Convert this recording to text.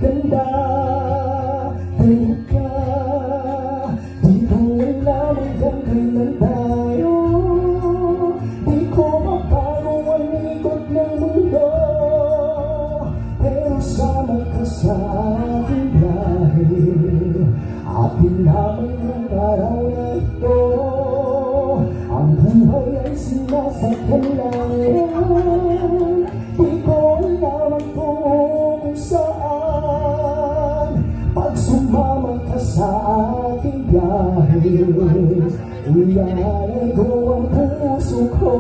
ganda, tayo ka. Di ko alam hanggang kailan tayo. Di ko mapago ang ikot ng mundo, pero sama ka sa aking biyahe. Atin naman ang araw na ito, ang buhay ay sinasakyan lang. Di ko alam kung saan, pag sumama ka sa aking biyahe, ilalay ko ang puso ko.